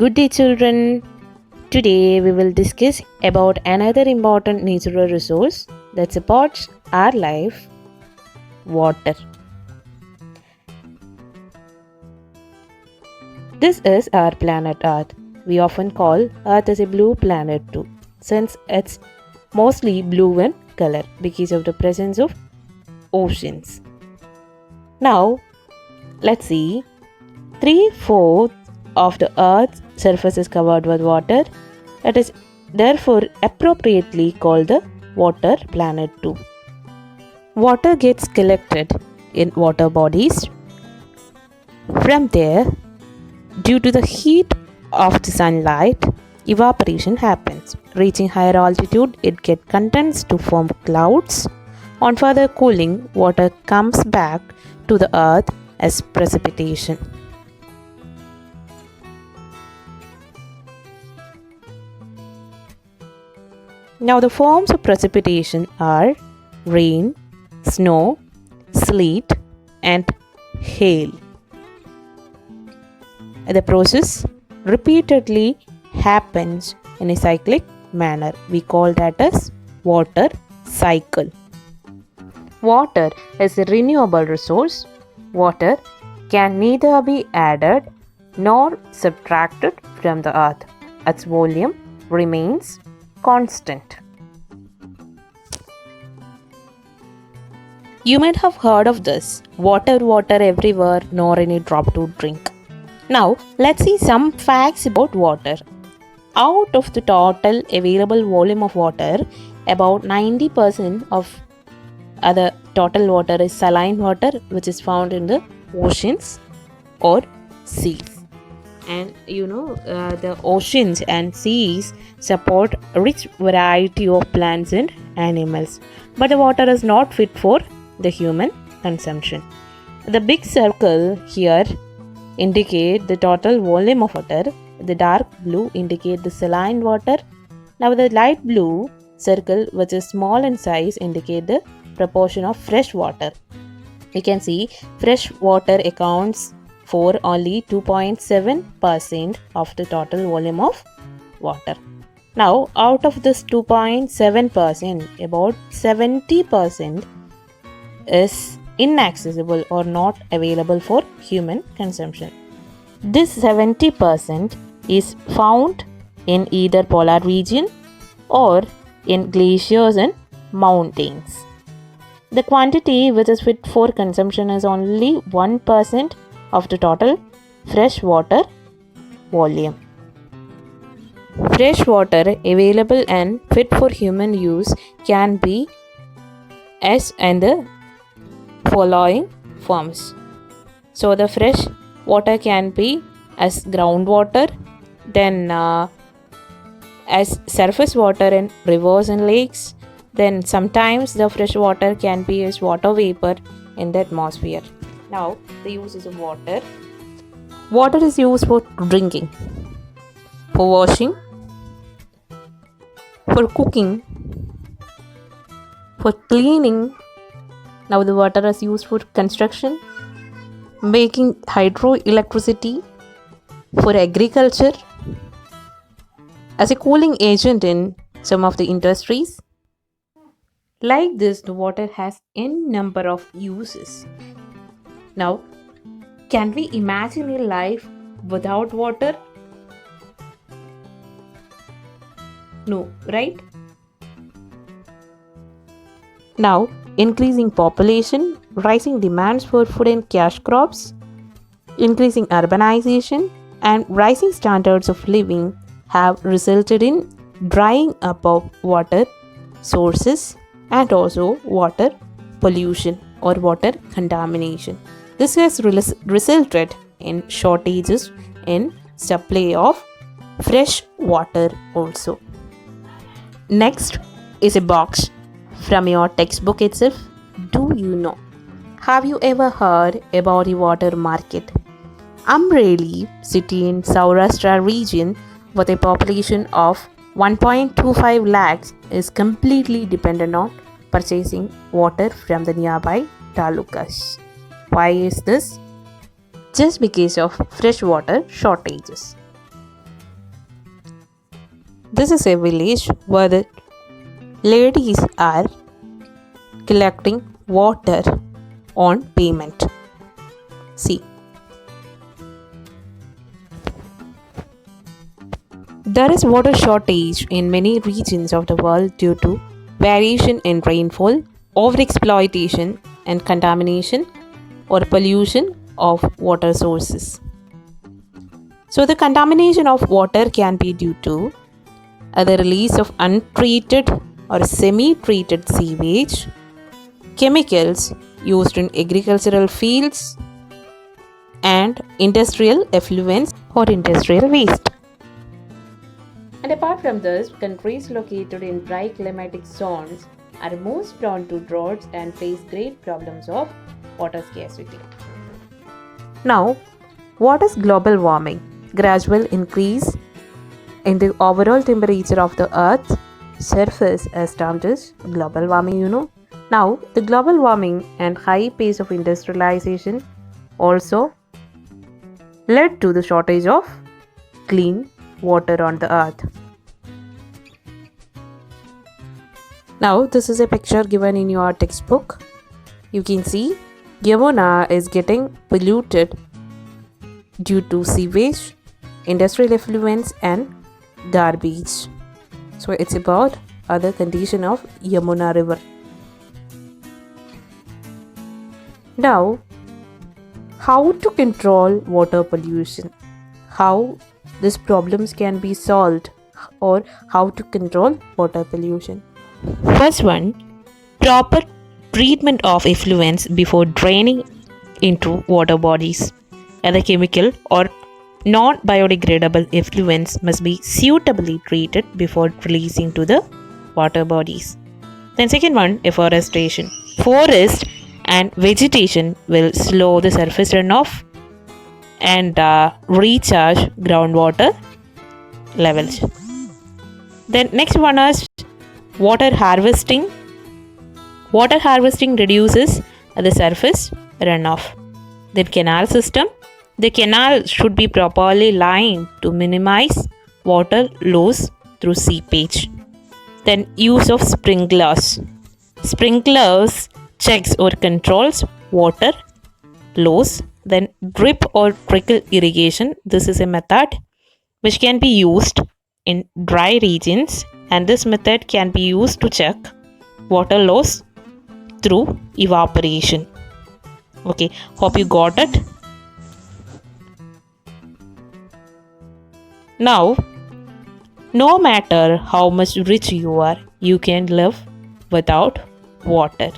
Good day, children. Today we will discuss about another important natural resource that supports our life, water. This is our planet Earth. We often call Earth as a blue planet too, since it's mostly blue in color because of the presence of oceans. Now, let's see. 3/4 of the Earth's surface is covered with water. It is therefore appropriately called the water planet too. Water gets collected in water bodies. From there, due to the heat of the sunlight, evaporation happens. Reaching higher altitude, it gets condensed to form clouds. On further cooling, water comes back to the earth as precipitation. Now, the forms of precipitation are rain, snow, sleet, and hail. The process repeatedly happens in a cyclic manner. We call that as water cycle. Water is a renewable resource. Water can neither be added nor subtracted from the earth. Its volume remains constant. You might have heard of this: water, water everywhere, nor any drop to drink. Now, let's see some facts about water. Out of the total available volume of water, about 90% of the total water is saline water, which is found in the oceans or seas. And the oceans and seas support a rich variety of plants and animals, but the water is not fit for the human consumption. The big circle here indicate the total volume of water. The dark blue indicate the saline water. Now the light blue circle, which is small in size, indicate the proportion of fresh water. You can see fresh water accounts for only 2.7% of the total volume of water. Now, out of this 2.7%, about 70% is inaccessible or not available for human consumption. This 70% is found in either polar region or in glaciers and mountains. The quantity which is fit for consumption is only 1% of the total fresh water volume. Fresh water available and fit for human use can be as in the following forms. So the fresh water can be as groundwater, then as surface water in rivers and lakes, then sometimes the fresh water can be as water vapor in the atmosphere. Now, the uses of water. Water is used for drinking, for washing, for cooking, for cleaning. Now, the water is used for construction, making hydroelectricity, for agriculture, as a cooling agent in some of the industries. Like this, the water has n number of uses. Now, can we imagine a life without water? No, right? Now, increasing population, rising demands for food and cash crops, increasing urbanization, and rising standards of living have resulted in drying up of water sources and also water pollution or water contamination. This has resulted in shortages in supply of fresh water also. Next is a box from your textbook itself. Do you know? Have you ever heard about the water market? Amreli, city in Saurashtra region with a population of 1.25 lakhs, is completely dependent on purchasing water from the nearby talukas. Why is this? Just because of fresh water shortages. This is a village where the ladies are collecting water on payment. See. There is water shortage in many regions of the world due to variation in rainfall, overexploitation, and contamination or pollution of water sources. So, the contamination of water can be due to the release of untreated or semi-treated sewage, chemicals used in agricultural fields, and industrial effluents or industrial waste. And apart from this, countries located in dry climatic zones are most prone to droughts and face great problems of water scarcity. Now, what is global warming? Gradual increase in the overall temperature of the Earth's surface is termed as global warming, Now, the global warming and high pace of industrialization also led to the shortage of clean water on the earth. Now, this is a picture given in your textbook. You can see Yamuna is getting polluted due to sewage, industrial effluents, and garbage. So, it's about other condition of Yamuna river. Now, how to control water pollution? How these problems can be solved, or how to control water pollution? First one, proper treatment of effluents before draining into water bodies. Other chemical or non-biodegradable effluents must be suitably treated before releasing to the water bodies. Then second one, afforestation. Forest and vegetation will slow the surface runoff and recharge groundwater levels. Then next one is water harvesting. Water harvesting reduces the surface runoff. Then canal system. The canal should be properly lined to minimize water loss through seepage. Then use of sprinklers. Sprinklers checks or controls water loss. Then drip or trickle irrigation. This is a method which can be used in dry regions, and this method can be used to check water loss through evaporation. Okay, hope you got it. Now, no matter how much rich you are, you can live without water.